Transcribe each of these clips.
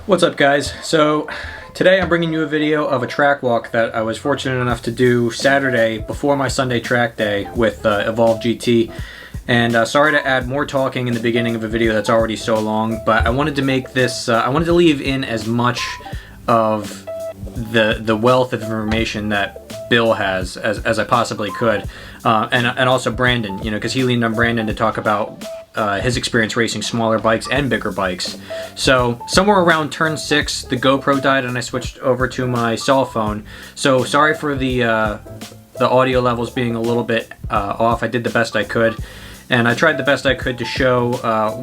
What's up, guys? So today I'm bringing you a video of a track walk that I was fortunate enough to do Saturday before my Sunday track day with Evolve GT. And sorry to add more talking in the beginning of a video that's already so long, but I wanted to make this, I wanted to leave in as much of the wealth of information that Bill has as I possibly could. And also Brandon, you know, because he leaned on Brandon to talk about his experience racing smaller bikes and bigger bikes. So somewhere around turn 6, the GoPro died and I switched over to my cell phone. So sorry for the audio levels being a little bit off. I did the best I could. And I tried the best I could to show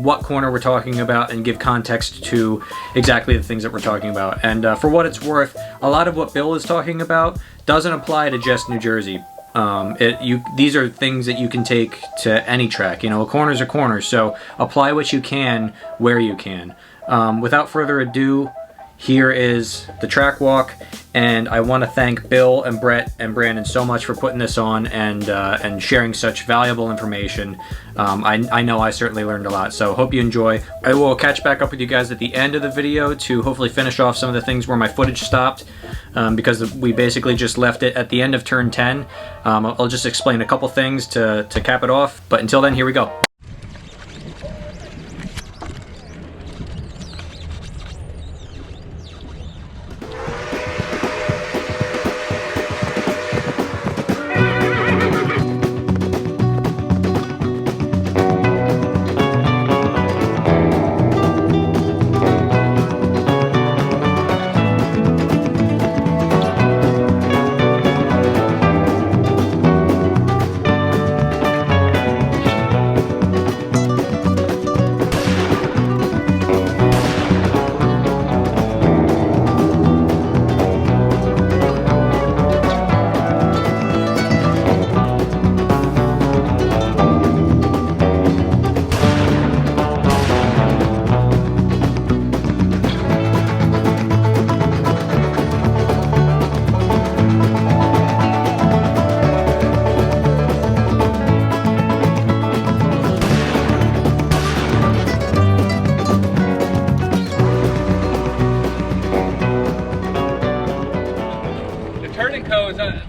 what corner we're talking about and give context to exactly the things that we're talking about. And for what it's worth, a lot of what Bill is talking about doesn't apply to just New Jersey. These are things that you can take to any track. You know, a corner's a corner, so apply what you can where you can. Without further ado, here is the track walk, and I want to thank Bill and Brett and Brandon so much for putting this on and sharing such valuable information. I know I certainly learned a lot, so hope you enjoy. I will catch back up with you guys at the end of the video to hopefully finish off some of the things where my footage stopped, because we basically just left it at the end of turn 10. I'll just explain a couple things to cap it off, but until then, here we go.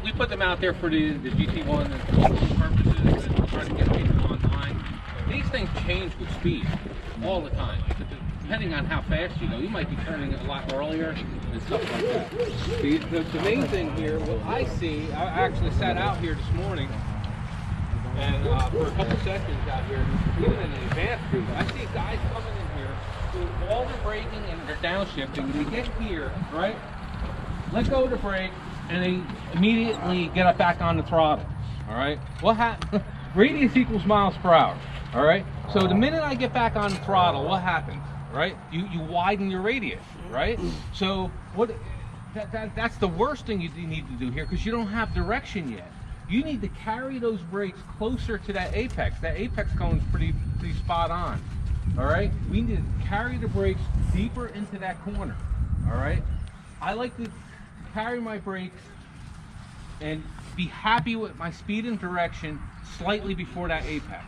We put them out there for the GT1 purposes and trying to get people online. These things change with speed all the time. Depending on how fast you go, you might be turning a lot earlier and stuff like that. The main thing here, what I see, I actually sat out here this morning and for a couple sessions out here, even in an advanced group, I see guys coming in here doing all their braking and their downshifting. They get here, right? Let go of the brake, and they immediately get up back on the throttle. All right, what happens? Radius equals miles per hour. All right, so the minute I get back on the throttle, what happens? Right, you widen your radius. Right, so what? That's the worst thing you need to do here, because you don't have direction yet. You need to carry those brakes closer to that apex. That apex cone is pretty spot on. All right, we need to carry the brakes deeper into that corner. All right, I like to carry my brakes and be happy with my speed and direction slightly before that apex.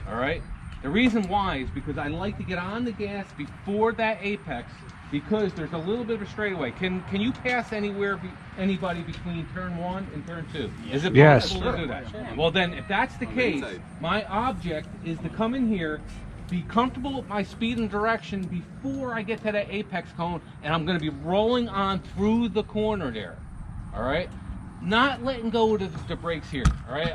All right, the reason why is because I like to get on the gas before that apex, because there's a little bit of a straightaway. Can you pass anybody between turn 1 and turn 2? Is it possible to do that? Sure. Well then, if that's the case, my object is to come in here, be comfortable with my speed and direction before I get to that apex cone, and I'm going to be rolling on through the corner there. All right, not letting go of the brakes here. All right,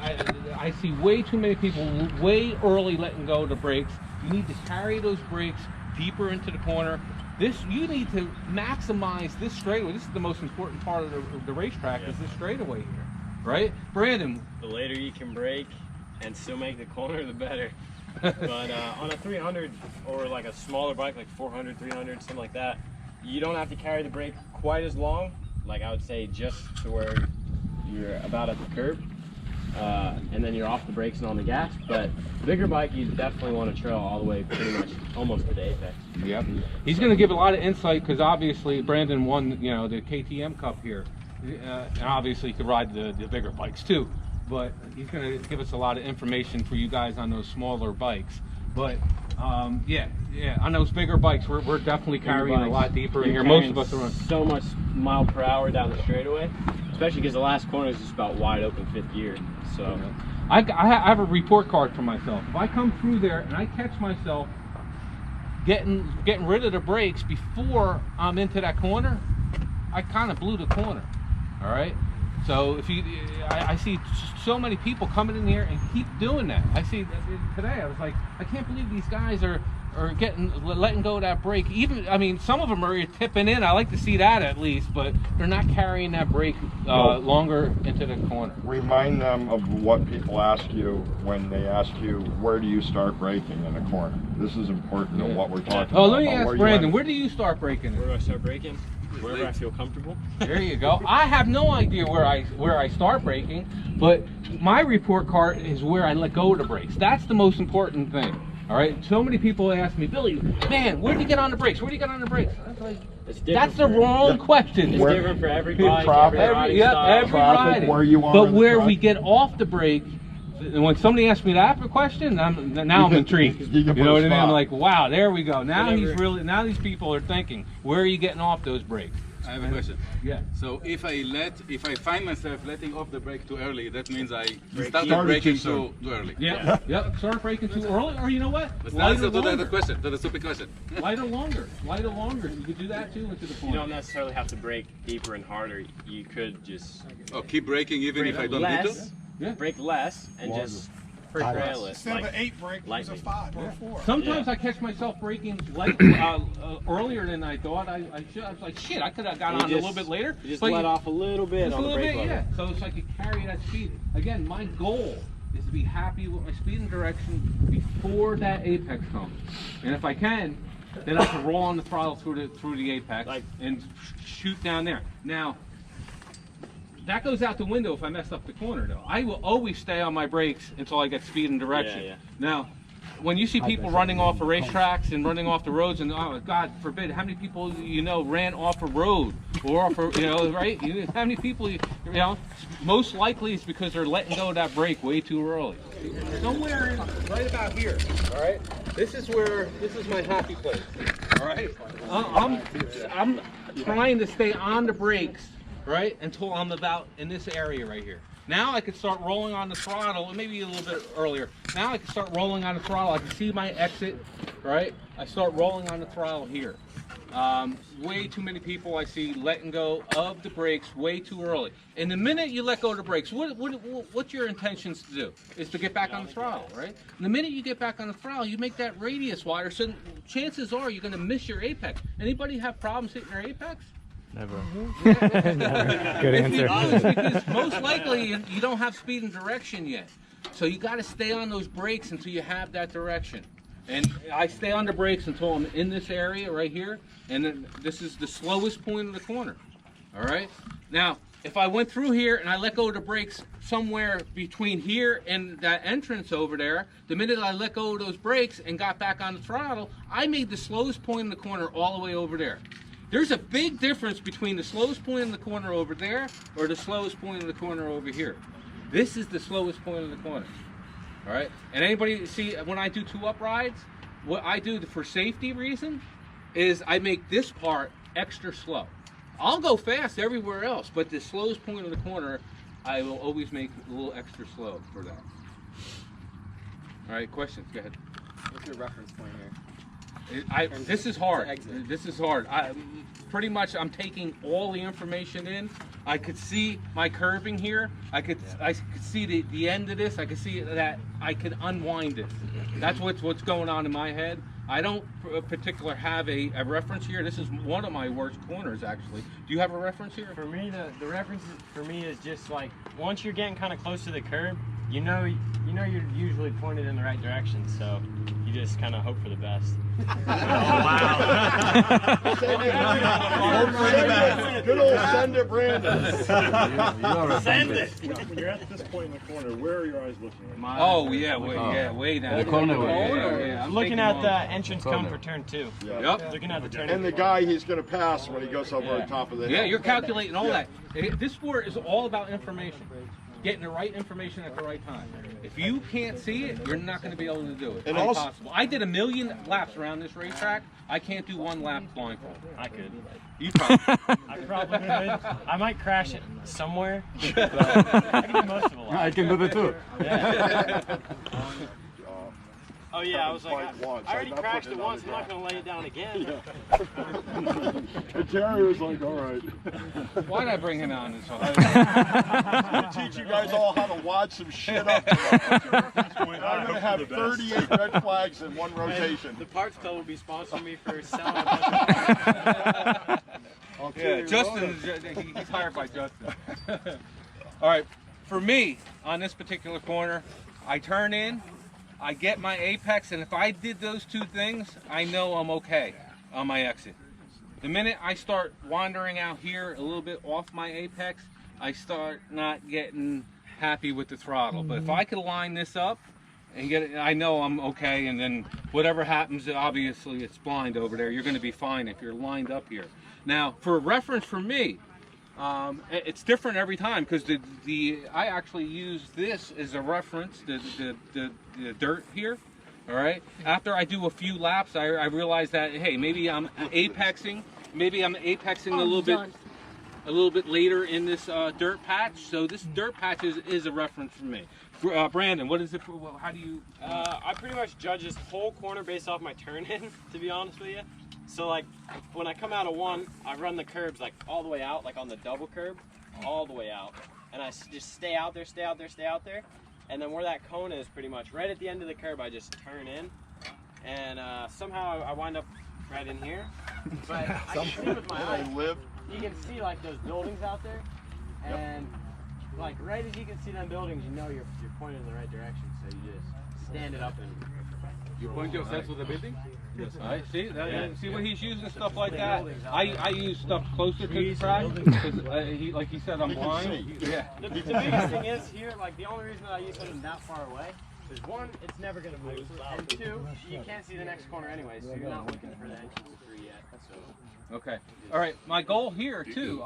I see way too many people way early letting go of the brakes. You need to carry those brakes deeper into the corner. You need to maximize this straightaway. This is the most important part of the racetrack, is this straightaway here, right? Brandon, the later you can brake and still make the corner, the better. But on a 300 or like a smaller bike, like 400, 300, something like that, you don't have to carry the brake quite as long. Like I would say just to where you're about at the curb, and then you're off the brakes and on the gas. But the bigger bike, you definitely want to trail all the way pretty much almost to the apex. Yep. He's going to give a lot of insight, because obviously Brandon won, you know, the KTM Cup here, and obviously he could ride the bigger bikes too. But he's going to give us a lot of information for you guys on those smaller bikes. But Yeah. On those bigger bikes, we're definitely carrying a lot deeper in here. Most of us are on so much mile per hour down the straightaway, especially because the last corner is just about wide open fifth gear. So I have a report card for myself. If I come through there and I catch myself getting rid of the brakes before I'm into that corner, I kind of blew the corner. All right. So if I see so many people coming in here and keep doing that. I see today. I was like, I can't believe these guys are letting go of that brake. Even, I mean, some of them are tipping in. I like to see that at least, but they're not carrying that brake longer into the corner. Remind them of what people ask you when they ask you, where do you start braking in a corner? This is important to what we're talking about. Oh, let me ask Brandon, where do you start braking? Where do I start braking? Wherever I feel comfortable. There you go. I have no idea where I start braking, but my report card is where I let go of the brakes. That's the most important thing. All right. So many people ask me, Billy, man, where do you get on the brakes? Where do you get on the brakes? I was like, that's the wrong question. It's different for every bike, every riding. Where you are, but where we get off the brake. And when somebody asks me that question, now I'm intrigued. You know what I mean? I'm like, wow, there we go. Now now these people are thinking, where are you getting off those brakes? I have a question. Yeah. So if I find myself letting off the brake too early, that means I started braking too early. Yeah. Yep. Start braking too early, or you know what? But answer to that question, to the stupid question. Lighter longer. You could do that too into the point. You don't necessarily have to brake deeper and harder. You could just Keep braking even if I don't need to. Yeah. Brake less and just trail it. Instead of an 8 brake, use a 5 or a 4. Sometimes I catch myself braking earlier than I thought I should. I was like, shit, I could have got on a little bit later. You just let off a little bit on the brake level. Yeah. So it's like you carry that speed. Again, my goal is to be happy with my speed and direction before that apex comes. And if I can, then I can roll on the throttle through the apex and shoot down there. Now, that goes out the window if I mess up the corner, though. I will always stay on my brakes until I get speed and direction. Yeah. Now, when you see people running off of racetracks and running off the roads, and oh, God forbid, how many people ran off a road or off a, right? How many people, most likely it's because they're letting go of that brake way too early. Somewhere right about here, all right? This is my happy place, all right? I'm trying to stay on the brakes, right, until I'm about in this area right here. Now I can start rolling on the throttle, maybe a little bit earlier. Now I can start rolling on the throttle. I can see my exit, right? I start rolling on the throttle here. Way too many people I see letting go of the brakes way too early. And the minute you let go of the brakes, what's your intentions to do? Is to get back on the throttle, right? And the minute you get back on the throttle, you make that radius wider, so chances are you're going to miss your apex. Anybody have problems hitting their apex? Never. Good answer. Because most likely you don't have speed and direction yet. So you got to stay on those brakes until you have that direction. And I stay on the brakes until I'm in this area right here. And then this is the slowest point of the corner. All right? Now, if I went through here and I let go of the brakes somewhere between here and that entrance over there, the minute I let go of those brakes and got back on the throttle, I made the slowest point in the corner all the way over there. There's a big difference between the slowest point in the corner over there or the slowest point in the corner over here. This is the slowest point in the corner. All right? And anybody see when I do two-up rides, what I do for safety reason is I make this part extra slow. I'll go fast everywhere else, but the slowest point in the corner, I will always make a little extra slow for that. All right, questions? Go ahead. What's your reference point here? This is hard. This is hard. Pretty much I'm taking all the information in. I could see my curving here. I could see the end of this. I could see that I could unwind it. That's what's going on in my head. I don't particularly have a reference here. This is one of my worst corners, actually. Do you have a reference here? For me, the reference for me is just like once you're getting kind of close to the curb, you know you're usually pointed in the right direction, so you just kind of hope for the best. Good old send it, Brandon. Send it. When you're at this point in the corner, where are your eyes looking at? Oh yeah, way down. The corner. I'm looking at the entrance cone for turn 2. Yep. Looking at the turn. And the guy he's going to pass when he goes over the top of the hill. Yeah, you're calculating all that. This sport is all about information. getting the right information at the right time. If you can't see it, you're not going to be able to do it. And It's also- impossible. I did 1,000,000 laps around this racetrack. I can't do 1 lap blindfolded. I could. You probably. I probably could. I might crash it somewhere, but I can do most of the laps. I can do that too. Yeah. Oh yeah, I was like, Fight once. I already I'm not crashed putting it it on once, the I'm not going to lay it down again. And Terry was like, all right. Why did I bring him out in this one? I'm gonna teach you guys all how to watch some shit up. I'm gonna have 38 red flags in one rotation. The Parts Club will be sponsoring me for selling a bunch of Yeah, Justin, he's hired by Justin. All right, for me, on this particular corner, I turn in, I get my apex, and if I did those 2 things, I know I'm okay on my exit. The minute I start wandering out here a little bit off my apex, I start not getting happy with the throttle. But if I could line this up and get it, I know I'm okay, and then whatever happens, obviously it's blind over there. You're going to be fine if you're lined up here. Now, for a reference for me, it's different every time because I actually use this as a reference, the dirt here. All right. After I do a few laps, I realize that hey, maybe I'm apexing. Maybe I'm apexing a little bit later in this dirt patch. So this dirt patch is a reference for me. Brandon, what is it? How do you? I pretty much judge this whole corner based off my turn in, to be honest with you. So like when I come out of one, I run the curbs like all the way out, like on the double curb, all the way out, and I just stay out there, stay out there, stay out there, and then where that cone is, pretty much right at the end of the curb, I just turn in, and somehow I wind up right in here. But I can see with my eyes, you can see like those buildings out there, and like right as you can see them buildings, you know you're pointing in the right direction, so you just stand it up and. You point yourself to the building? Yes. I see. See what he's using stuff like that. I use stuff closer to the track because like he said, I'm blind. Yeah. The biggest thing is here, like the only reason that I use something that far away is 1, it's never going to move, and 2, you can't see the next corner anyway, so you're not looking for the entrance to 3 yet. So. Okay. All right. My goal here too.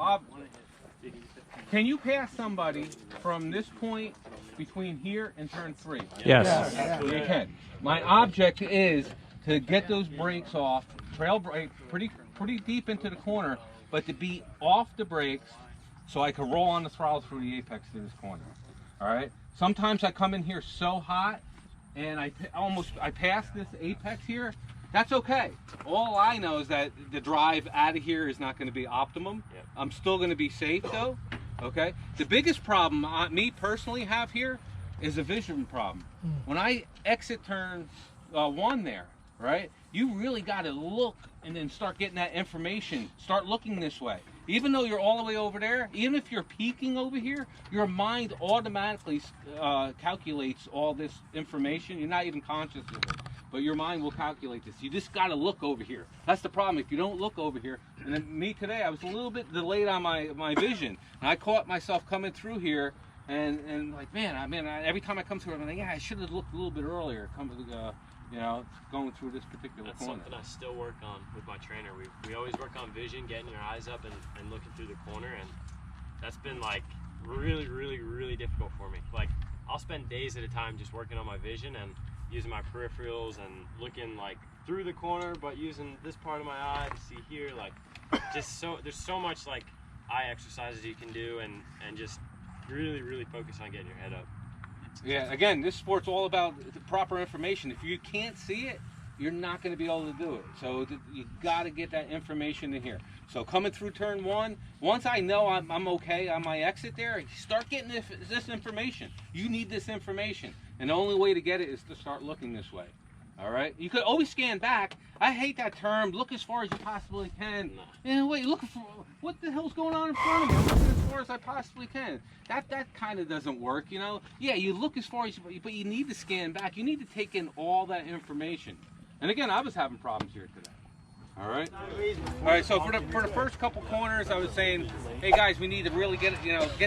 Can you pass somebody from this point between here and turn 3? Yes. You can. My object is to get those brakes off, trail brake pretty deep into the corner, but to be off the brakes so I can roll on the throttle through the apex to this corner. All right. Sometimes I come in here so hot and I pass this apex here. That's okay. All I know is that the drive out of here is not going to be optimum. Yep. I'm still going to be safe though. Okay. The biggest problem me personally have here is a vision problem. When I exit turn 1 there, right? You really got to look and then start getting that information. Start looking this way. Even though you're all the way over there, even if you're peeking over here, your mind automatically calculates all this information. You're not even conscious of it, but your mind will calculate this. You just got to look over here. That's the problem. If you don't look over here, and then me today, I was a little bit delayed on my vision, and I caught myself coming through here. And like, every time I come through, I'm like, yeah, I should have looked a little bit earlier. Going through this particular That's corner. something I still work on with my trainer. We always work on vision, getting your eyes up and looking through the corner, and that's been like really, really, really difficult for me. Like I'll spend days at a time just working on my vision and using my peripherals and looking like through the corner, but using this part of my eye to see here. Like there's so much like eye exercises you can do and just really, really focus on getting your head up. Yeah, again, this sport's all about the proper information. If you can't see it, you're not going to be able to do it. So you got to get that information in here. So coming through turn 1, once I know I'm okay on my exit there, start getting this information. You need this information. And the only way to get it is to start looking this way. All right? You could always scan back. I hate that term, look as far as you possibly can. And wait, look for what the hell's going on in front of me? I'm looking as far as I possibly can. That kind of doesn't work, you know? Yeah, you look as far as you, but you need to scan back. You need to take in all that information. And again, I was having problems here today. All right. All right. So for the first couple corners, I was saying, hey guys, we need to really get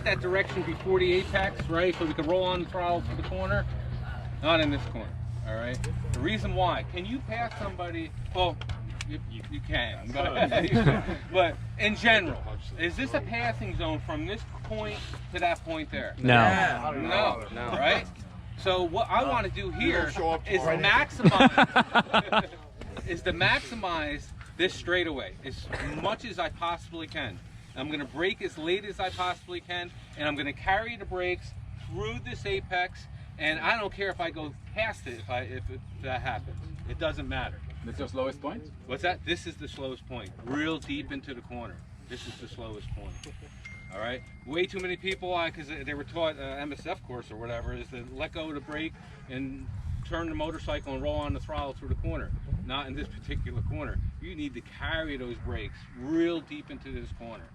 that direction before the apex, right? So we can roll on the throttle to the corner. Not in this corner. All right. The reason why? Can you pass somebody? Well, You can, but in general, is this a passing zone from this point to that point there? No. No. Right? So what I want to do here is maximize, to maximize this straightaway as much as I possibly can. I'm going to brake as late as I possibly can, and I'm going to carry the brakes through this apex, and I don't care if I go past it if that happens. It doesn't matter. This is your slowest point? What's that? This is the slowest point. Real deep into the corner. This is the slowest point. All right? Way too many people, because they were taught MSF course or whatever, is to let go of the brake and turn the motorcycle and roll on the throttle through the corner. Not in this particular corner. You need to carry those brakes real deep into this corner.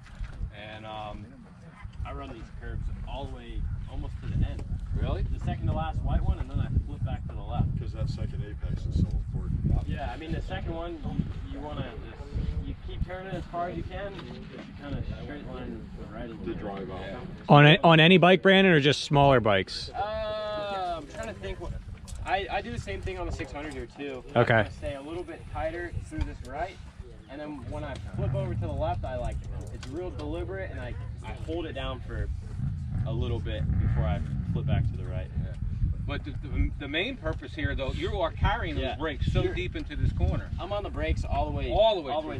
And I run these curves all the way almost to the end. really? The second to last white one, and then I flip back to the left. Because that second apex is so important. Yeah, I mean the second one, you want to you keep turning as far as you can. You kind of straight line right into To drive out. Yeah. On any bike, Brandon, or just smaller bikes? I'm trying to think. I do the same thing on the 600 here too. Okay. I stay a little bit tighter through this right, and then when I flip over to the left, it's real deliberate, and I hold it down for a little bit before I flip back to the right. Yeah. But the main purpose here, though, you are carrying those brakes so deep into this corner. I'm on the brakes all the way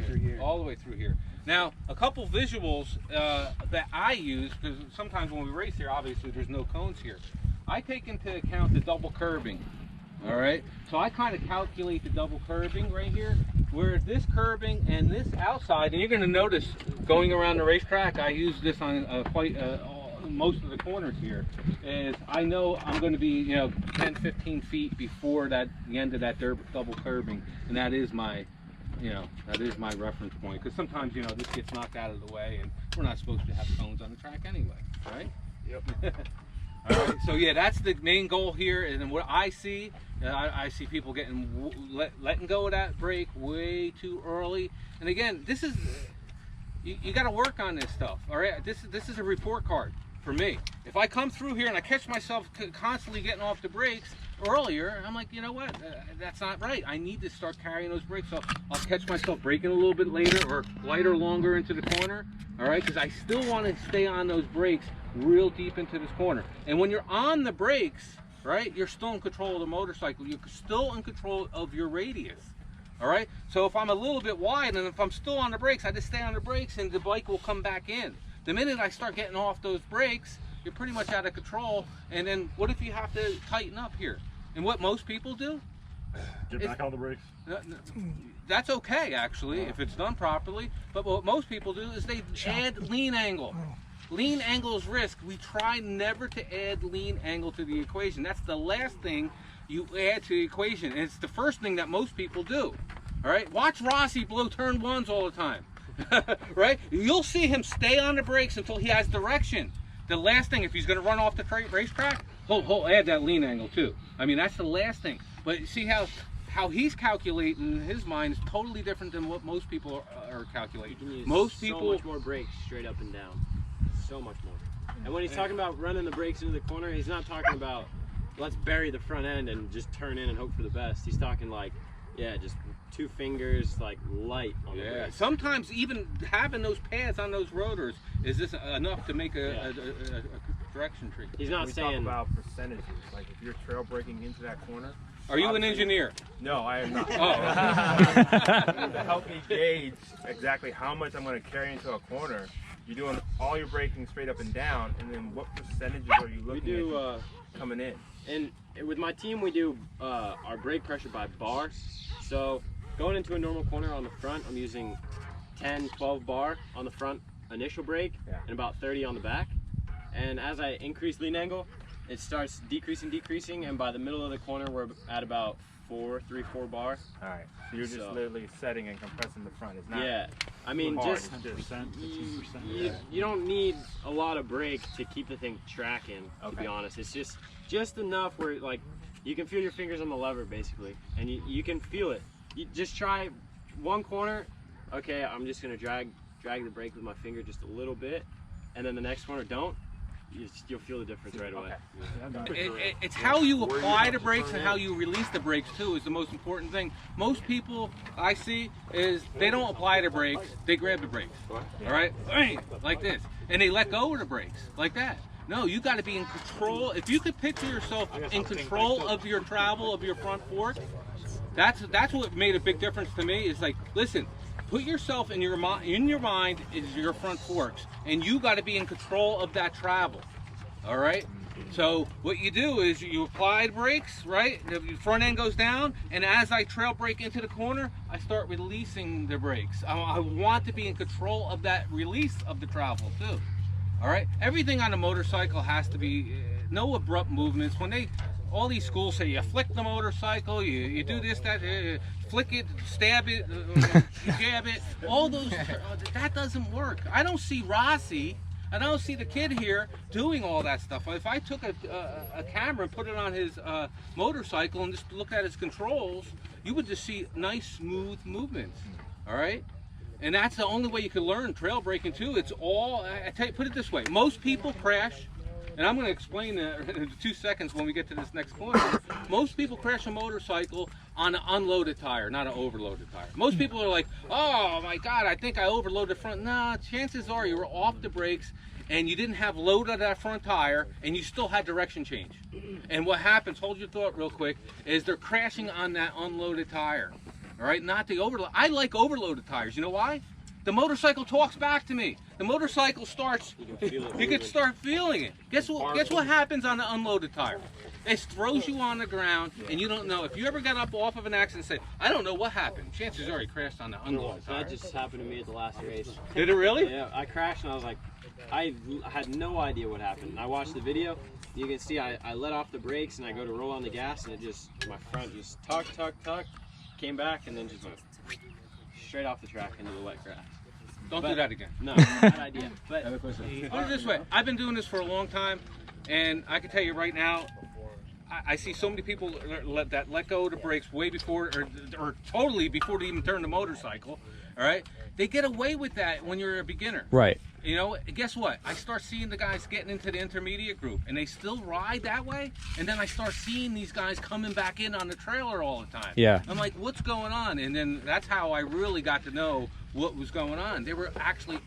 through here. All the way through here. Now, a couple visuals that I use, because sometimes when we race here, obviously there's no cones here. I take into account the double curbing. All right, so I kind of calculate the double curbing right here, where this curbing and this outside, and you're going to notice going around the racetrack, I use this on most of the corners here, is I know I'm going to be 10-15 feet before the end of that double curbing, and that is my reference point, because sometimes this gets knocked out of the way, and we're not supposed to have cones on the track anyway, right? Yep. All right, so yeah, that's the main goal here, and then what I see, I see people letting go of that brake way too early. And again, this is you got to work on this stuff. All right, this is a report card for me. If I come through here and I catch myself constantly getting off the brakes earlier, I'm like, you know what, that's not right. I need to start carrying those brakes. So I'll catch myself braking a little bit later or lighter longer into the corner. All right, because I still want to stay on those brakes real deep into this corner. And when you're on the brakes, right, you're still in control of the motorcycle. You're still in control of your radius. All right, so if I'm a little bit wide and if I'm still on the brakes, I just stay on the brakes and the bike will come back in. The minute I start getting off those brakes, you're pretty much out of control. And then what if you have to tighten up here? And what most people do? Get back on the brakes. That's okay, actually, if it's done properly. But what most people do is they add lean angle. Lean angle is risk. We try never to add lean angle to the equation. That's the last thing you add to the equation. And it's the first thing that most people do. All right? Watch Rossi blow turn ones all the time. Right? You'll see him stay on the brakes until he has direction. The last thing, if he's going to run off the racetrack, he'll add that lean angle too. I mean, that's the last thing. But you see how he's calculating in his mind is totally different than what most people are calculating. You can use Most people so much more brakes straight up and down. So much more. And when he's talking about running the brakes into the corner, he's not talking about let's bury the front end and just turn in and hope for the best. He's talking like, yeah, just 2 fingers, like light on the brakes. Sometimes even having those pads on those rotors is this enough to make a direction tree. He's not saying talk about percentages. Like if you're trail braking into that corner. Are you an engineer? No, I am not. Oh. To help me gauge exactly how much I'm going to carry into a corner, you're doing all your braking straight up and down, and then what percentages are you looking at coming in? And with my team, we do our brake pressure by bar. So going into a normal corner on the front, I'm using 10, 12 bar on the front initial brake and about 30 on the back. And as I increase lean angle, it starts decreasing, and by the middle of the corner, we're at about 4 bar. All right, so you're just literally setting and compressing the front. It's not I mean, hard. just 10%, 15%. you don't need a lot of brake to keep the thing tracking. To be honest, it's just enough where like you can feel your fingers on the lever basically, and you can feel it. You just try one corner. Okay, I'm just gonna drag the brake with my finger just a little bit, and then the next corner don't. you'll feel the difference right away. It's how you apply the brakes and how you release the brakes too is the most important thing. Most people I see is they don't apply the brakes, they grab the brakes, all right, like this, and they let go of the brakes like that. No, you got to be in control. If you could picture yourself in control of your travel, of your front fork, that's what made a big difference to me. Is like, listen, put yourself in your mind is your front forks, and you got to be in control of that travel. All right. So what you do is you apply the brakes, right? The front end goes down, and as I trail brake into the corner, I start releasing the brakes. I want to be in control of that release of the travel too. All right. Everything on a motorcycle has to be no abrupt movements. When all these schools say you flick the motorcycle, you do this, that, flick it, stab it, jab it, all those, that doesn't work. I don't see Rossi, I don't see the kid here doing all that stuff. If I took a camera and put it on his motorcycle and just looked at his controls, you would just see nice, smooth movements, all right? And that's the only way you can learn trail braking too. It's all, I tell you, put it this way, most people crash. And I'm going to explain that in 2 seconds when we get to this next point. Most people crash a motorcycle on an unloaded tire, not an overloaded tire. Most people are like, oh my God, I think I overloaded the front. Nah, chances are you were off the brakes and you didn't have load of that front tire and you still had direction change. And what happens, hold your thought real quick, is they're crashing on that unloaded tire. All right, not the overload. I like overloaded tires. You know why? The motorcycle talks back to me. The motorcycle starts, you can start feeling it. Guess what happens on the unloaded tire? It throws you on the ground and you don't know. If you ever got up off of an accident and say, I don't know what happened, chances are you crashed on the unloaded tire. That just happened to me at the last race. Did it really? Yeah, I crashed and I was like, I had no idea what happened. I watched the video. You can see I let off the brakes and I go to roll on the gas and it just, my front just tuck, came back and then just went straight off the track into the wet grass. Don't do that again. No, bad idea. But put it this way, I've been doing this for a long time, and I can tell you right now, I see so many people that let go of the brakes way before, or totally before they even turn the motorcycle, all right? They get away with that when you're a beginner. Right. You know, guess what? I start seeing the guys getting into the intermediate group, and they still ride that way, and then I start seeing these guys coming back in on the trailer all the time. Yeah. I'm like, what's going on? And then that's how I really got to know what was going on. They were actually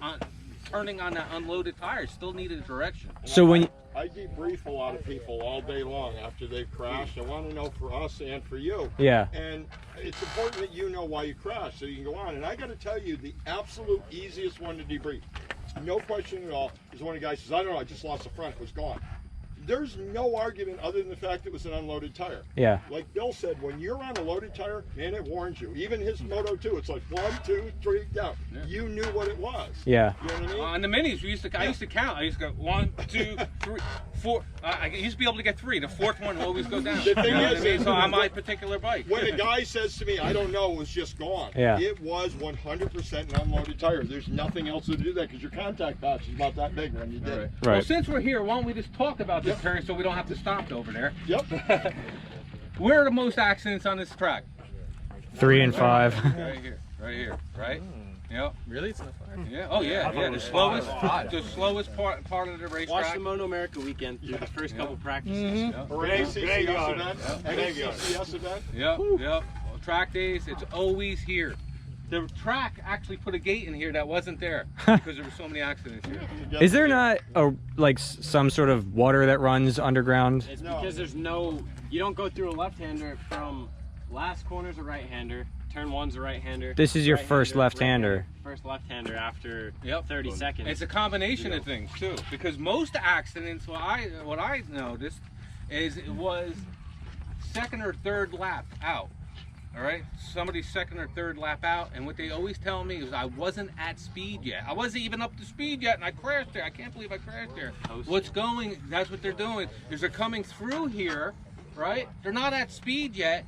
turning on that unloaded tire, still needed direction. So when I debrief a lot of people all day long after they've crashed. I want to know for us and for you. Yeah. And it's important that you know why you crashed so you can go on. And I got to tell you, the absolute easiest one to debrief, no question at all, is when a guy says, I don't know, I just lost the front, it was gone. There's no argument other than the fact it was an unloaded tire. Yeah. Like Bill said, when you're on a loaded tire, man, it warns you. Even his Moto 2, it's like 1, 2, 3, down. Yeah. You knew what it was. Yeah. You know what I mean? On the minis, I used to count. I used to go 1, 2, 3, 4. I used to be able to get 3. The fourth one would always go down. The thing is, so on my particular bike. When a guy says to me, I don't know, it was just gone. Yeah. It was 100% an unloaded tire. There's nothing else to do that because your contact patch is about that big when you did it. Right. Well, since we're here, why don't we just talk about this turn so we don't have to stop over there? Yep. Where are the most accidents on this track? 3 and 5. Right here, right? Yep. really, it's not far. Yeah. Oh yeah. Yeah. The slowest part of the racetrack. Watch the Moto America weekend through the first couple practices. Yep. Or an ACCS event. Any ACCS event. Yep. Track days. It's always here. The track actually put a gate in here that wasn't there because there were so many accidents here. Is there not some sort of water that runs underground? It's because there's no, you don't go through a left-hander from last corner's a right-hander, turn one's a right-hander. This is your first left-hander. First left-hander after 30 seconds. It's a combination of things too, because most accidents, what I noticed is it was second or third lap out. All right, somebody's second or third lap out, and what they always tell me is I wasn't at speed yet. I wasn't even up to speed yet, and I crashed there. I can't believe I crashed there. That's what they're doing, is they're coming through here, right? They're not at speed yet.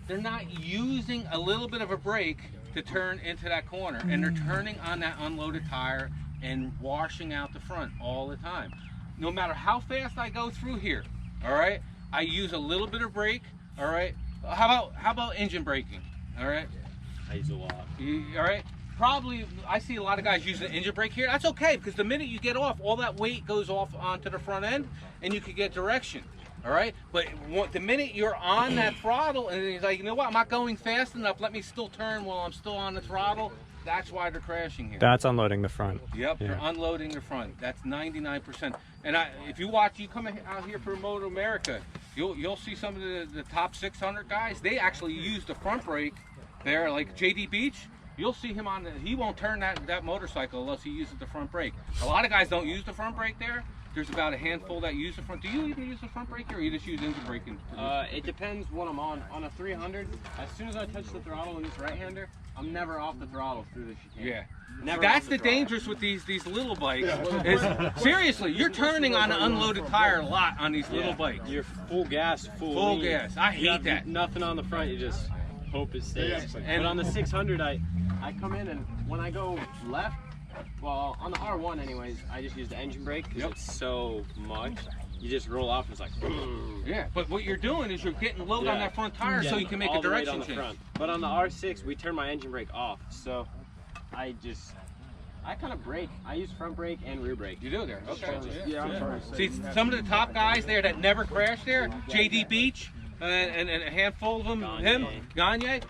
They're not using a little bit of a brake to turn into that corner, and they're turning on that unloaded tire and washing out the front all the time. No matter how fast I go through here, all right, I use a little bit of brake, all right? How about engine braking? All right. I use a lot. All right. probably, I see a lot of guys using an engine brake here. That's okay, because the minute you get off, all that weight goes off onto the front end, and you can get direction. All right, but the minute you're on that throttle, and he's like, you know what, I'm not going fast enough. Let me still turn while I'm still on the throttle. That's why they're crashing here. That's unloading the front. Yep, Yeah. they're unloading the front. That's 99%. And if you watch, you come out here for Moto America, you'll see some of the top 600 guys. They actually use the front brake there, like JD Beach. You'll see him he won't turn that motorcycle unless he uses the front brake. A lot of guys don't use the front brake there. There's about a handful that use the front. Do you even use the front brake, or you just use engine braking? It depends what I'm on. On a 300, as soon as I touch the throttle in this right-hander, I'm never off the throttle through the chicane. Yeah. Never That's off the throttle. dangerous with these little bikes. Is, seriously, you're turning on an unloaded tire a lot on these little bikes. You're full gas, Full lean. gas. I You hate have that. Nothing on the front. You just hope it stays. Yeah. And on the 600, I come in, and when I go left, well, on the R1 anyways, I just use the engine brake because it's so much. You just roll off and it's like, Yeah, but what you're doing is you're getting load on that front tire so you can make all a the weight direction on the change. front. But on the R6, we turn my engine brake off, so I kind of brake. I use front brake and rear brake. You do there? Okay. Yeah, I'm trying to say. See, some of the top guys there that never crash there, JD Beach, and a handful of them, Gagne,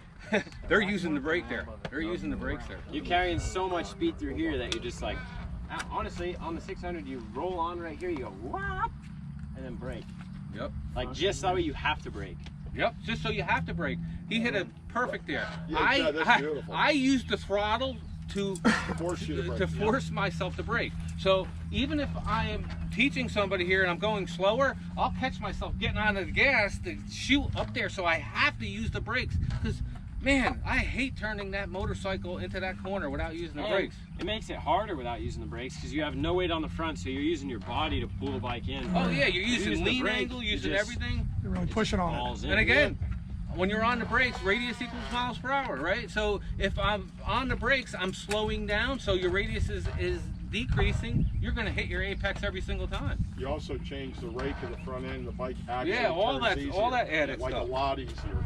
they're using the brake there. They're using the brakes there. You're carrying so much speed through here that you're just like, honestly, on the 600, you roll on right here, you go, whop, and then brake. Yep. Like, just that way you have to brake. Yep, just so you have to brake. He hit it perfect there. Yeah, that's beautiful. I used the throttle to Force you to brake. to force myself to brake. So even if I am teaching somebody here and I'm going slower, I'll catch myself getting on the gas to shoot up there, so I have to use the brakes. Because, man, I hate turning that motorcycle into that corner without using the brakes. It makes it harder without using the brakes because you have no weight on the front, so you're using your body to pull the bike in. Oh yeah, you're using use the lean brake, angle, you using just everything. You're really pushing on it. balls in. And again, when you're on the brakes, radius equals miles per hour, right? So if I'm on the brakes, I'm slowing down, so your radius is decreasing. You're going to hit your apex every single time. You also change the rake of the front end. The bike actually all turns that easier. added like stuff. a lot easier.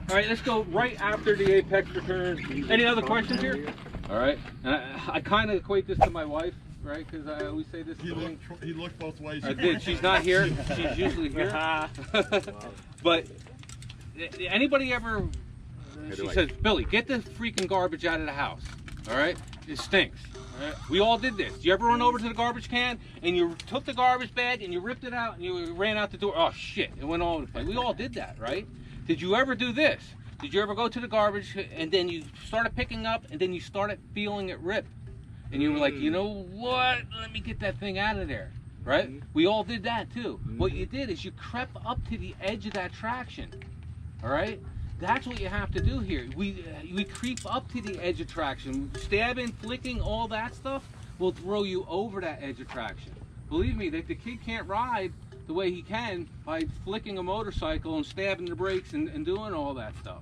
All right, let's go right after the apex return. Any other questions here? All right, and I kind of equate this to my wife, right? Because I always say this. He looked both ways. I did. She's not here. She's usually here. But anybody ever? She says, "Billy, get the freaking garbage out of the house." All right, it stinks. All right? We all did this. You ever run over to the garbage can and you took the garbage bag and you ripped it out and you ran out the door? Oh shit! It went all over the place. We all did that, right? Did you ever do this? Did you ever go to the garbage and then you started picking up and then you started feeling it rip? And you were like, you know what? Let me get that thing out of there, right? We all did that too. What you did is you crept up to the edge of that traction, all right? That's what you have to do here. We creep up to the edge of traction. Stabbing, flicking, all that stuff will throw you over that edge of traction. Believe me, the kid can't ride the way he can by flicking a motorcycle and stabbing the brakes and doing all that stuff.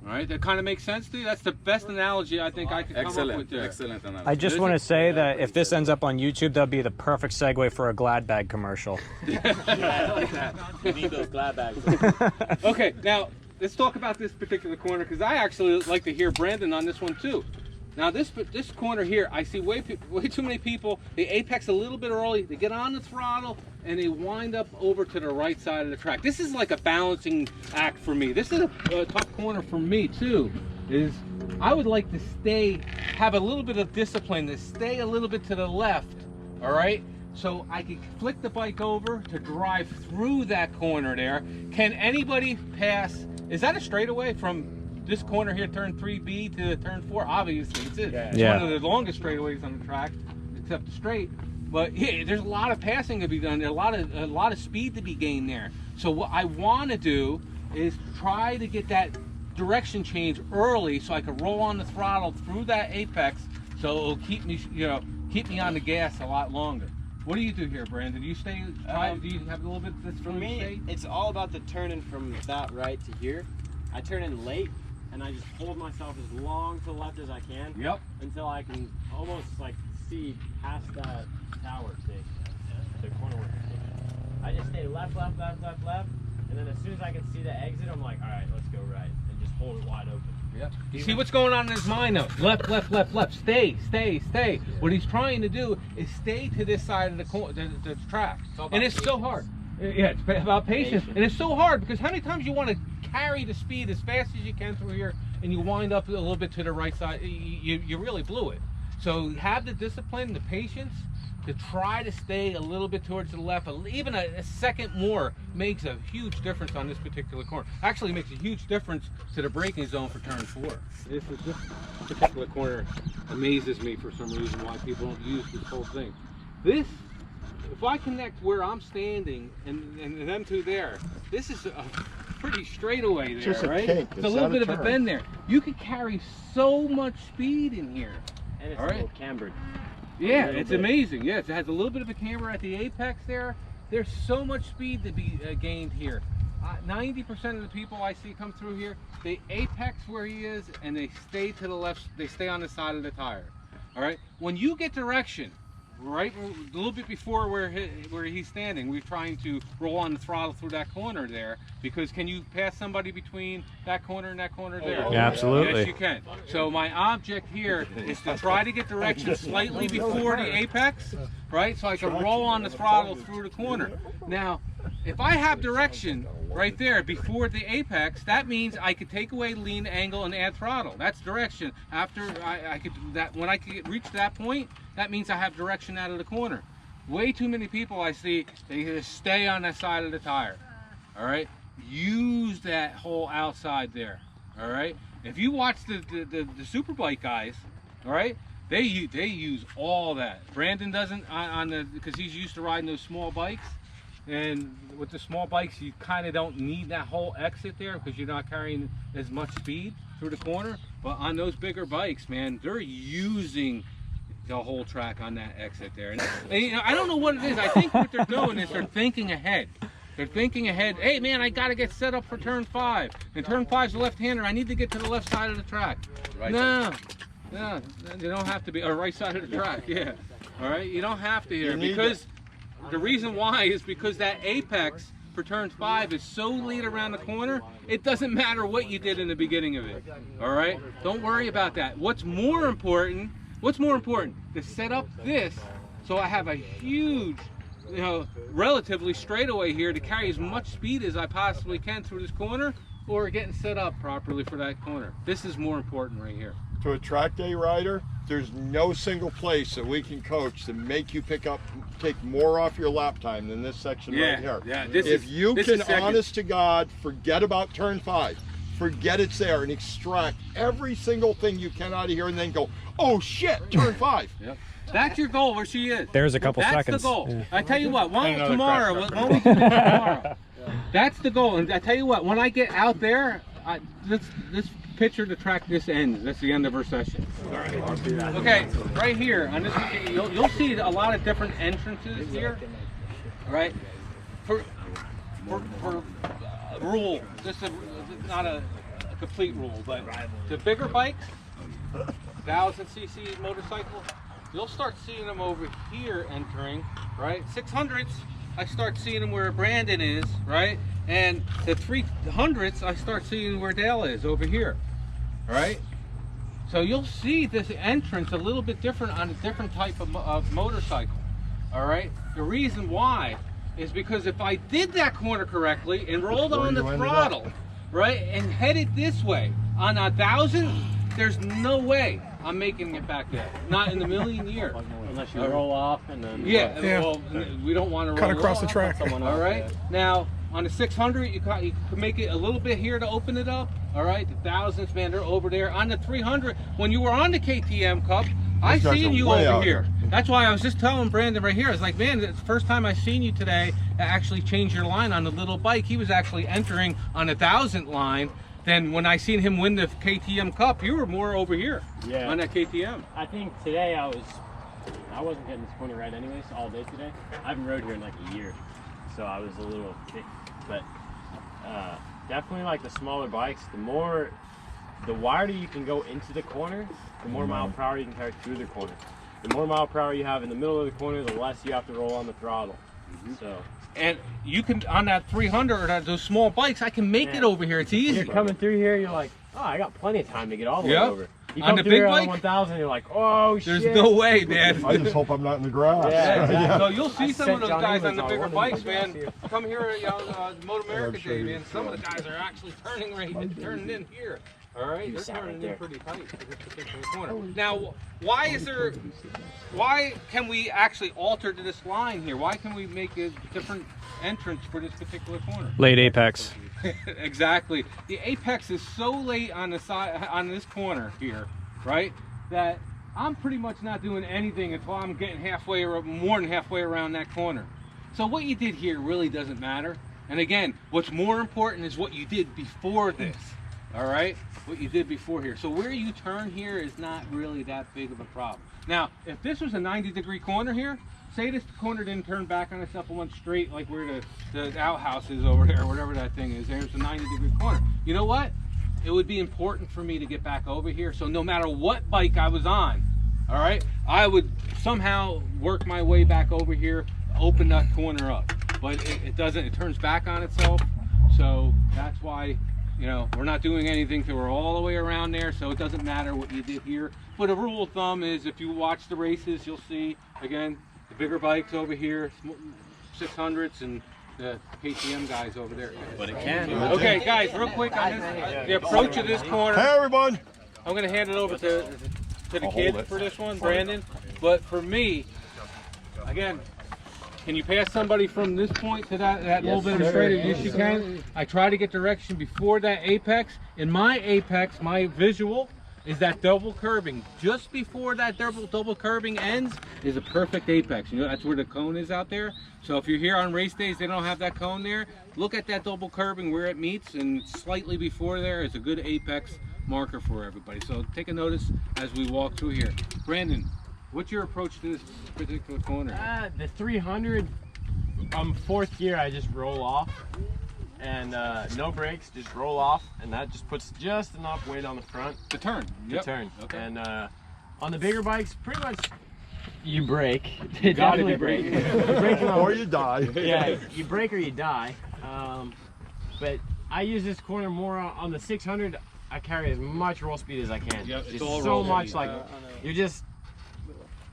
All right, that kind of makes sense to you? That's the best analogy I think I could come up with there. Excellent analysis. I just want to say that if this ends up on YouTube, that'll be the perfect segue for a Glad bag commercial. Yeah, I like that. You need those glad bags. Okay, now let's talk about this particular corner because I actually like to hear Brandon on this one too. Now this corner here, I see way too many people. They apex a little bit early. They get on the throttle and they wind up over to the right side of the track. This is like a balancing act for me. This is a tough corner for me too. Is I would like to have a little bit of discipline to stay a little bit to the left. All right. So I can flick the bike over to drive through that corner there. Can anybody pass? Is that a straightaway from this corner here, turn 3B to turn 4? Obviously, it's one of the longest straightaways on the track, except the straight. But yeah, there's a lot of passing to be done. There's a lot of speed to be gained there. So what I want to do is try to get that direction change early, so I can roll on the throttle through that apex, so it'll keep me, keep me on the gas a lot longer. What do you do here, Brandon? Do you do you have a little bit that's For me, it's all about the turning from that right to here. I turn in late, and I just hold myself as long to the left as I can. Yep. Until I can almost like see past that tower thing, the corner where it's sitting. I just stay left, and then as soon as I can see the exit, I'm like, all right, let's go right, and just hold it wide open. Yeah. You see what's going on in his mind though? Left, left, left, left. Stay, stay, stay. What he's trying to do is stay to this side of the track. And it's so hard. Yeah, it's about patience. And it's so hard because how many times you want to carry the speed as fast as you can through here and you wind up a little bit to the right side, you really blew it. So have the discipline, the patience to try to stay a little bit towards the left. Even a second more makes a huge difference on this particular corner. Actually makes a huge difference to the braking zone for turn 4. This particular corner amazes me for some reason why people don't use this whole thing. This, if I connect where I'm standing and them two there, this is a pretty straightaway there, Just a right? kink. It's a little bit of a bend there. You could carry so much speed in here. And it's All a right. little cambered. Yeah, it's amazing. Yes, it has a little bit of a camber at the apex there. There's so much speed to be gained here. 90% of the people I see come through here, they apex where he is and they stay to the left, they stay on the side of the tire. All right, when you get direction, right a little bit before where he's standing, we're trying to roll on the throttle through that corner there, because can you pass somebody between that corner and that corner there? Yeah, absolutely. Yes, you can. So my object here is to try to get direction slightly before the apex, right? So I can roll on the throttle through the corner. Now, if I have direction right there before the apex, that means I could take away lean angle and add throttle. That's direction. After I could do that, when I could reach that point, that means I have direction out of the corner. Way too many people I see, they just stay on that side of the tire. All right, use that whole outside there. All right, if you watch the superbike guys, all right, they use all that. Brandon doesn't because he's used to riding those small bikes. And with the small bikes, you kind of don't need that whole exit there because you're not carrying as much speed through the corner. But on those bigger bikes, man, they're using the whole track on that exit there. And you know, I don't know what it is. I think what they're doing is they're thinking ahead. They're thinking ahead. Hey, man, I got to get set up for turn 5. And turn 5's the left-hander. I need to get to the left side of the track. Right no, you don't have to be. Or right side of the track, yeah. All right, you don't have to here because... The reason why is because that apex for turn 5 is so late around the corner, it doesn't matter what you did in the beginning of it. All right? Don't worry about that. What's more important? To set up this so I have a huge, relatively straightaway here to carry as much speed as I possibly can through this corner, or getting set up properly for that corner. This is more important right here. To a track day rider, there's no single place that we can coach to make you take more off your lap time than this section right here. Yeah, if you can, honest to God, forget about turn 5, forget it's there, and extract every single thing you can out of here, and then go, oh shit, turn 5. Yep. That's your goal, where she is. There's a couple seconds. That's the goal. Yeah. I tell you what, tomorrow, when we do this tomorrow, that's the goal. And I tell you what, when I get out there, this picture the track this ends. That's the end of our session. All right. Okay, right here on this, you'll see a lot of different entrances here. Right. For rule, this is not a complete rule, but the bigger bikes, 1,000cc motorcycles, you'll start seeing them over here entering. Right. 600s, I start seeing them where Brandon is. Right. And the 300s, I start seeing where Dale is over here. All right, so you'll see this entrance a little bit different on a different type of motorcycle. All right, the reason why is because if I did that corner correctly and rolled on the throttle, right, and headed this way on 1,000, there's no way I'm making it back there. Not in a million years. Unless you roll off and then... Yeah, well, we don't want to cut across the track. All right, now on the 600, you can make it a little bit here to open it up. All right, the 1000s, man, they're over there. On the 300, when you were on the KTM Cup, I seen you over here. That's why I was just telling Brandon right here. I was like, man, it's the first time I seen you today actually change your line on the little bike. He was actually entering on a 1000 line. Then when I seen him win the KTM Cup, you were more over here on that KTM. I think today I wasn't getting this corner right anyways all day today. I haven't rode here in like a year, so I was a little kicked. But definitely like the smaller bikes, the wider you can go into the corner, the more mile per hour you can carry through the corner. The more mile per hour you have in the middle of the corner, the less you have to roll on the throttle. So. And you can, on that 300 or those small bikes, I can make it over here. It's easy. You're coming through here, you're like, Oh, I got plenty of time to get all the way Yeah. over. You On come the through big here on bike? 1000, you're like, oh There's shit. no way, man. I just hope I'm not in the grass. Yeah, exactly. So you'll see I some sent of those John guys on Evans the on bigger one of bikes, these man. here. Come here, Motor America show you Day, man. this, Some of the guys are actually turning in here. All right, You they're sat right turning in there. pretty tight to this particular corner. Now, why can we actually alter to this line here? Why can we make a different entrance for this particular corner? Late apex. Exactly. The apex is so late on the side, on this corner here, right, that I'm pretty much not doing anything until I'm getting halfway or more than halfway around that corner. So what you did here really doesn't matter. And again, what's more important is what you did before this. All right, what you did before here. So where you turn here is not really that big of a problem. Now, if this was a 90-degree corner here, say this corner didn't turn back on itself and went straight like where the outhouse is over there, whatever that thing is. There's a 90-degree corner. You know what? It would be important for me to get back over here. So no matter what bike I was on, all right, I would somehow work my way back over here, open that corner up. But it doesn't, it turns back on itself. So that's why, you know, we're not doing anything till we're all the way around there, so it doesn't matter what you did here. But a rule of thumb is if you watch the races, you'll see, again, the bigger bikes over here, 600s, and the KTM guys over there. But it can. Okay, guys, real quick on this, the approach of this corner. Hey, everyone. I'm going to hand it over to the I'll kid hold it. for this one, Brandon. But for me, again, can you pass somebody from this point to that little bit of straight? Yes, you can. I try to get direction before that apex. In my apex, my visual is that double curbing. Just before that double curbing ends is a perfect apex. You know, that's where the cone is out there. So if you're here on race days, they don't have that cone there. Look at that double curbing where it meets, and slightly before there is a good apex marker for everybody. So take a notice as we walk through here. Brandon, what's your approach to this particular corner? The 300, fourth gear, I just roll off. And no brakes, just roll off, and that just puts just enough weight on the front To turn. to turn. Okay. And on the bigger bikes, pretty much you brake. You gotta Definitely brake. You brake Or you die. yeah, you brake or you die. But I use this corner more on the 600. I carry as much roll speed as I can. Yep, it's just all so roll much speed. like you're just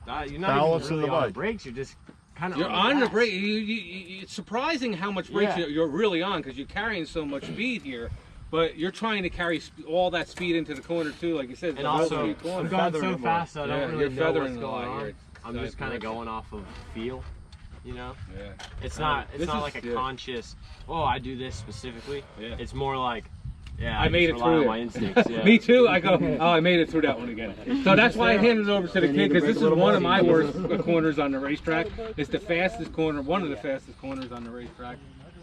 you're not Balancing even really the on bike. the brakes. You're just kind of You're on the gas. brake. It's surprising how much brakes Yeah. you're really on because you're carrying so much speed here. But you're trying to carry all that speed into the corner too, like you said. And the also, low-speed corner. I'm going so Feathering fast, so I Yeah, don't you're really know feathering what's a lot going on. here. I'm Side just kind of direction. going off of feel, you know. Yeah. It's not This like is- a yeah. conscious. Oh, I do this specifically. Yeah. It's more like, yeah, I made just it rely through on it. my instincts. Yeah. Me too. I go, oh, I made it through that one again. So that's why I handed it over to the kid, because this is one of my worst corners on the racetrack. It's the fastest corner, one of the fastest corners on the racetrack.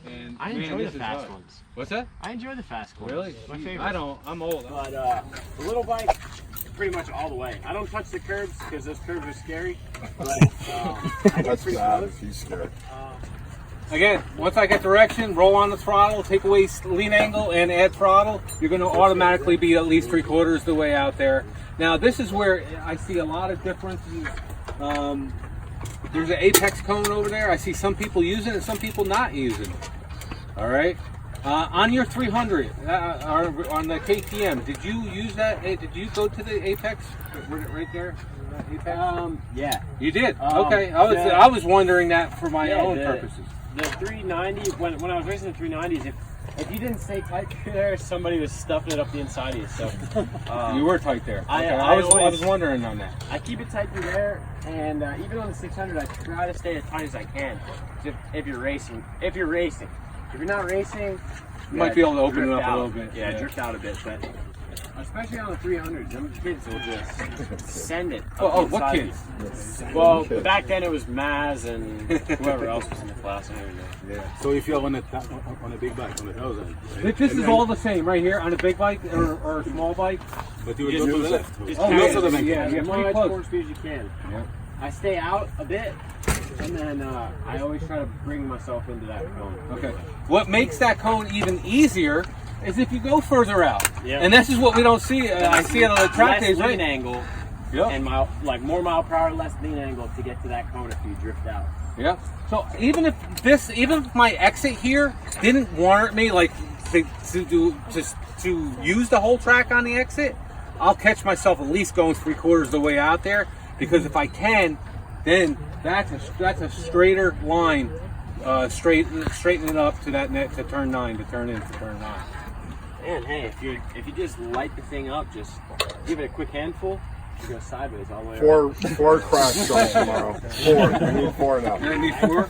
And I man, enjoy this the is fast hard. ones. What's that? I enjoy the fast corners. Really? My Jeez, favorite. I don't. I'm old. But the little bike, pretty much all the way. I don't touch the curbs because those curbs are scary. But I get That's pretty bad close. if he's scared. Again, once I get direction, roll on the throttle, take away lean angle, and add throttle, you're going to automatically be at least 3/4 the way out there. Now, this is where I see a lot of differences. There's an apex cone over there. I see some people using it and some people not using it. All right. On your 300, or on the KTM, did you use that? Did you go to the apex right there? That apex? Yeah. You did. Um, Okay. yeah. I was wondering that for my Yeah, own the- purposes. The 390, when I was racing the 390s, if you didn't stay tight through there, somebody was stuffing it up the inside of you. So You were tight there. I- Okay, I I was always- wondering on that. I keep it tight through there, and even on the 600, I try to stay as tight as I can. If you're racing, if you're not racing, You might be able to open it drift up a out. little bit. Yeah, drift out a bit, but especially on the 300s, them kids will just send it. up Oh, the what inside of kids? you. Well, back then it was Maz and whoever else was in the class. I don't even know. Yeah. So if you're on a big bike, on a 1000, This is all the same right here on a big bike or a small bike. but you will Just go to move the it. left. Just Oh, carry yeah, it. yeah, As pretty much close. forward speed as you can. Yeah. I stay out a bit, and then I always try to bring myself into that cone. Okay. What makes that cone even easier is if you go further out. Yeah. And this is what we don't see. I see it on the track Less days, lean right? angle Yep. and more mile per hour, less lean angle to get to that cone if you drift out. Yeah. So even if my exit here didn't warrant me, like to use the whole track on the exit, I'll catch myself at least going 3/4 of the way out there, because if I can, then that's a straighter line, straighten it up to that net to turn 9, to turn into turn 9. And hey, if you just light the thing up, just give it a quick handful, you go sideways all the way around. Four crash zones tomorrow. 4. I need 4 now. I need 4.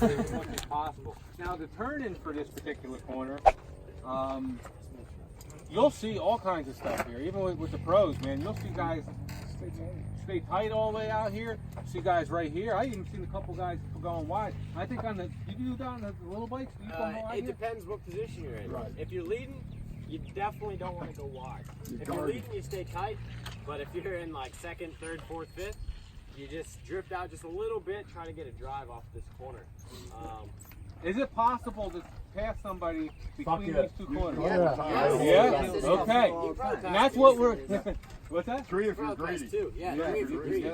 Possible. Now the turn-in for this particular corner, you'll see all kinds of stuff here. Even with the pros, man, you'll see guys stay tight all the way out here. See guys right here. I even seen a couple guys going wide. I think on the, you do that on the little bikes? Do you go wide It here? depends what position you're in. Right. If you're leading, you definitely don't want to go wide. If you're leading, you stay tight. But if you're in like 2nd, 3rd, 4th, 5th, you just drift out just a little bit, try to get a drive off this corner. Is it possible to pass somebody between yeah. these two corners? Yeah. Okay. And that's what we're. What's that? 3 if you're greedy. Too. Yeah, 3 if you're greedy.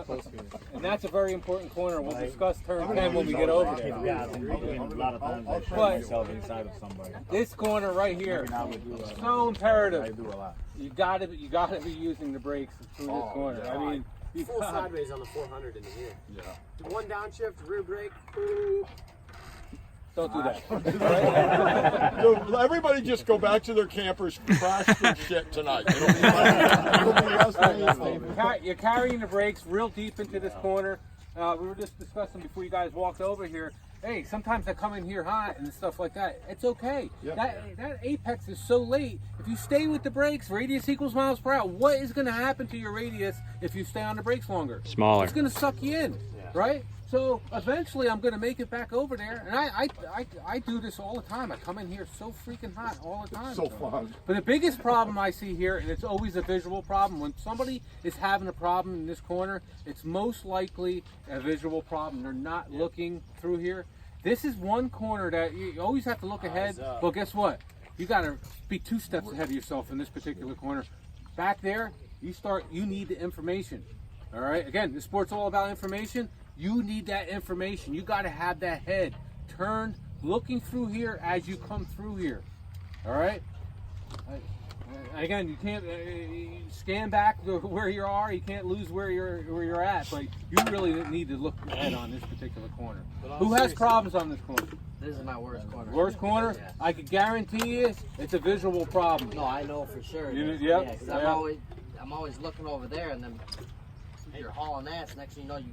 And that's a very important corner. We'll discuss turn 10 when we get over there. A lot of times I shoot But- myself inside of somebody. This corner right here, I would do a so imperative. I do a lot. You gotta be using the brakes through this corner. I mean, you Full got, sideways on the 400 in the rear. Yeah. One downshift, rear brake. don't do that. So everybody just go back to their campers, crash their shit tonight. Nobody else does anything. You're carrying the brakes real deep into this corner. We were just discussing before you guys walked over here. Hey, sometimes I come in here hot and stuff like that. It's okay. Yep. That apex is so late. If you stay with the brakes, radius equals miles per hour. What is going to happen to your radius if you stay on the brakes longer? Smaller. It's going to suck you in, right? So eventually, I'm going to make it back over there, and I do this all the time. I come in here so freaking hot all the time. So fun. But the biggest problem I see here, and it's always a visual problem, when somebody is having a problem in this corner, it's most likely a visual problem. They're not looking through here. This is one corner that you always have to look ahead, but guess what? You got to be 2 steps ahead of yourself in this particular corner. Back there, you need the information. All right? Again, this sport's all about information. You need that information. You got to have that head turned, looking through here as you come through here. All right? Again, you can't scan back to where you are. You can't lose where you're at. But you really need to look ahead on this particular corner. Who has problems on this corner? This is my worst corner. Worst corner? Yeah. I can guarantee you, it's a visual problem. No, I know for sure. You- Yeah, yep, 'cause yeah. I'm always looking over there, and then you're hauling ass. Next thing you know, you.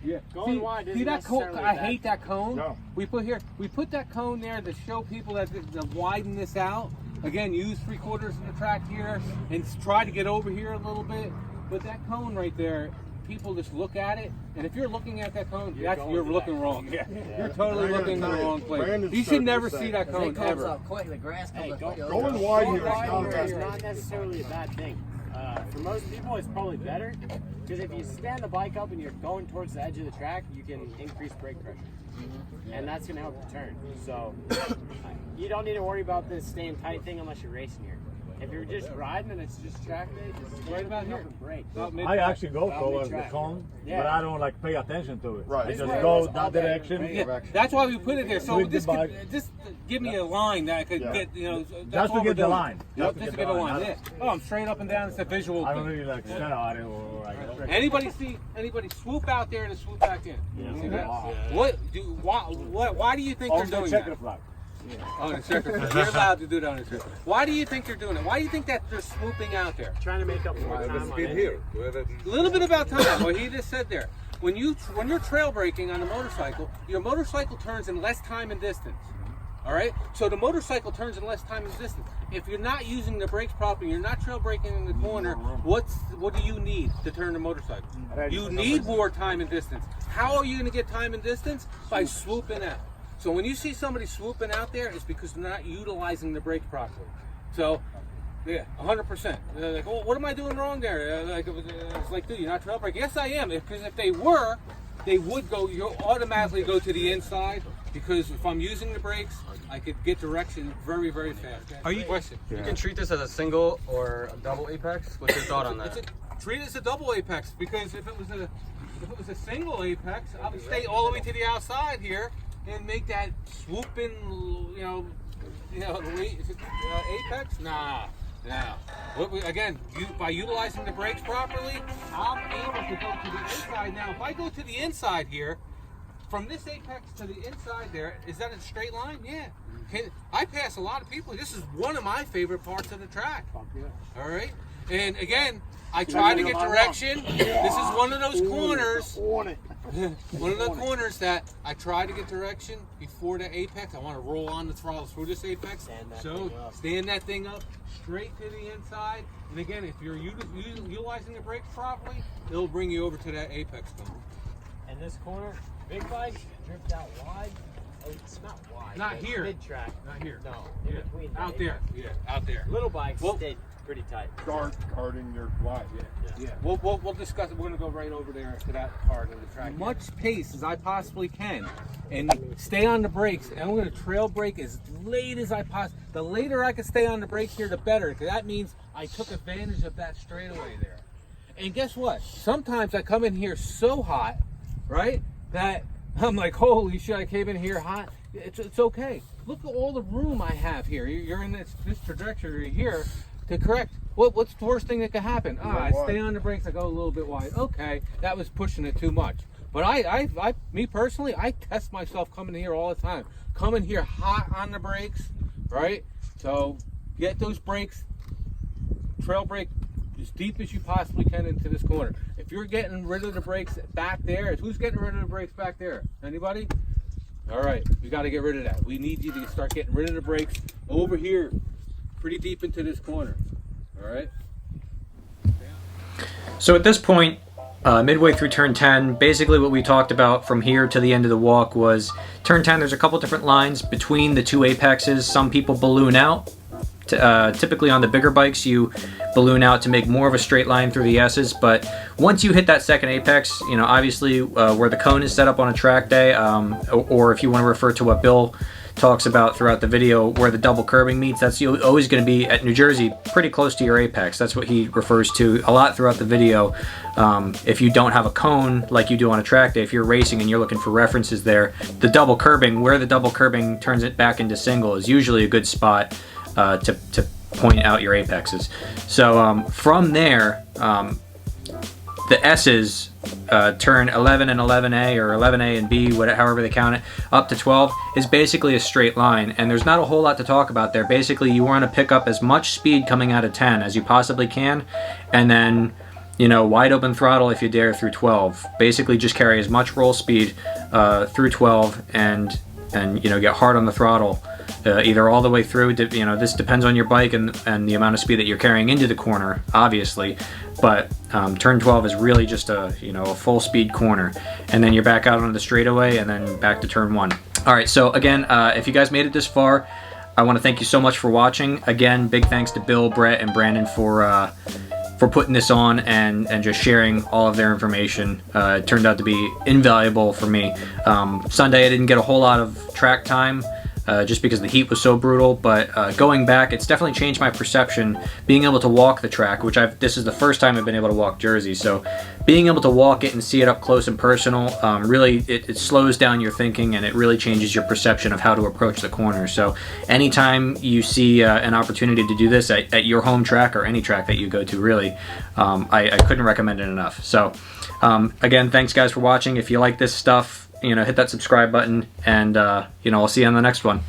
Yeah. Going wide isn't see that cone? necessarily I bad. hate that cone. No. We put that cone there to show people that to widen this out. Again, use 3/4 of the track here and try to get over here a little bit. But that cone right there, people just look at it, and if you're looking at that cone, you're looking wrong. Yeah. You're totally I gotta looking in the tell you, wrong place. Brandon's You should starting never to see say- that It cone comes ever. up quick. The grass comes up quick. Going wide here is not Wide a here is bad not necessarily a bad thing. For most people, it's probably better because if you stand the bike up and you're going towards the edge of the track, you can increase brake pressure, and that's going to help you turn. So you don't need to worry about this staying tight thing unless you're racing here. If you're just riding and it's just track day, just stand about up here. and brake. I actually go About towards the mid-track. cone, Yeah. but I don't like pay attention to it. Right. I It's just right. go It's all that day. direction. Yeah, that's why we put it there. So With the this bike. just give me a line that I could Yeah. get, you know. Just That's to what we're get the doing. line. Yep, just to get a line. Yeah. Oh, I'm straight up and down. It's a visual I don't thing. really like stare at it or like. Anybody swoop out there and swoop back in? See that? Wow. Why do you think they're doing checker that? flag. Oh, the checker. You're allowed to do that on the checker. Why do you think they're doing it? Why do you think that they're swooping out there? Trying to make up more time on it. A little bit about time. What he just said there. When you're trail braking on a motorcycle, your motorcycle turns in less time and distance. All right. So the motorcycle turns in less time and distance. If you're not using the brakes properly, you're not trail braking in the corner. What do you need to turn the motorcycle? You need more time and distance. How are you going to get time and distance? By swooping out. So when you see somebody swooping out there, it's because they're not utilizing the brakes properly. So, yeah, 100%. They're like, well, what am I doing wrong there? It's like, dude, you're not trail braking. Yes, I am. Because if they were, they would go. You'll automatically go to the inside. Because if I'm using the brakes, I could get direction very, very fast. Are you? Question? You can treat this as a single or a double apex. What's your thought on that? Treat it as a double apex. Because if it was a single apex, I would stay all the way to the outside here and make that swooping, you know, apex? Nah. Again, by utilizing the brakes properly, I'm able to go to the inside. Now, if I go to the inside here, from this apex to the inside there, is that a straight line? Yeah. I pass a lot of people. This is one of my favorite parts of the track. All right. And again, I try to get direction. This is one of those corners. One of the corners that I try to get direction before the apex. I want to roll on the throttle through this apex. Stand that thing up straight to the inside. And again, if you're utilizing the brakes properly, it'll bring you over to that apex corner. And this corner, big bikes drift out wide. Oh, it's not wide. Not here. Mid track. Not here. No. In between. Out there. Yeah. Out there. Little bikes stay pretty tight. Karting, they're wide. Yeah. We'll discuss it. We're going to go right over there to that part of the track. Much pace as I possibly can, and stay on the brakes. And I'm going to trail brake as late as I possibly. The later I can stay on the brakes here, the better. Because that means I took advantage of that straightaway there. And guess what? Sometimes I come in here so hot, right, that I'm like, holy shit! I came in here hot. It's okay. Look at all the room I have here. You're in this trajectory here to correct. What's the worst thing that could happen? I stay on the brakes. I go a little bit wide. Okay, that was pushing it too much. But me personally, I test myself coming here all the time. Coming here hot on the brakes, right? So get those brakes, trail brake as deep as you possibly can into this corner. If you're getting rid of the brakes back there, who's getting rid of the brakes back there? Anybody? All right, we got to get rid of that. We need you to start getting rid of the brakes over here, pretty deep into this corner. All right. So at this point, midway through turn 10, basically what we talked about from here to the end of the walk was turn 10, there's a couple different lines between the two apexes. Some people balloon out. Typically on the bigger bikes, you balloon out to make more of a straight line through the S's, but once you hit that second apex, you know, obviously where the cone is set up on a track day, or if you want to refer to what Bill talks about throughout the video, where the double curbing meets, that's always going to be at New Jersey pretty close to your apex. That's what he refers to a lot throughout the video. If you don't have a cone like you do on a track day, if you're racing and you're looking for references there, the double curbing, where the double curbing turns it back into single, is usually a good spot to point out your apexes. So from there, the S's turn 11 and 11A, or 11A and B, however they count it, up to 12 is basically a straight line, and there's not a whole lot to talk about there. Basically, you want to pick up as much speed coming out of 10 as you possibly can, and then, you know, wide open throttle if you dare through 12. Basically, just carry as much roll speed through 12, and you know, get hard on the throttle. Either all the way through, you know, this depends on your bike and the amount of speed that you're carrying into the corner, obviously, but turn 12 is really just a full speed corner, and then you're back out on the straightaway, and then back to turn 1. All right, so again, if you guys made it this far, I want to thank you so much for watching. Again, big thanks to Bill, Brett, and Brandon for putting this on and just sharing all of their information. It turned out to be invaluable for me. Sunday I didn't get a whole lot of track time, just because the heat was so brutal, but going back, it's definitely changed my perception. Being able to walk the track, which this is the first time I've been able to walk Jersey, so being able to walk it and see it up close and personal, really it slows down your thinking, and it really changes your perception of how to approach the corner. So anytime you see an opportunity to do this at your home track, or any track that you go to, really, I couldn't recommend it enough. So again, thanks guys for watching. If you like this stuff, you know, hit that subscribe button, and you know, I'll see you on the next one.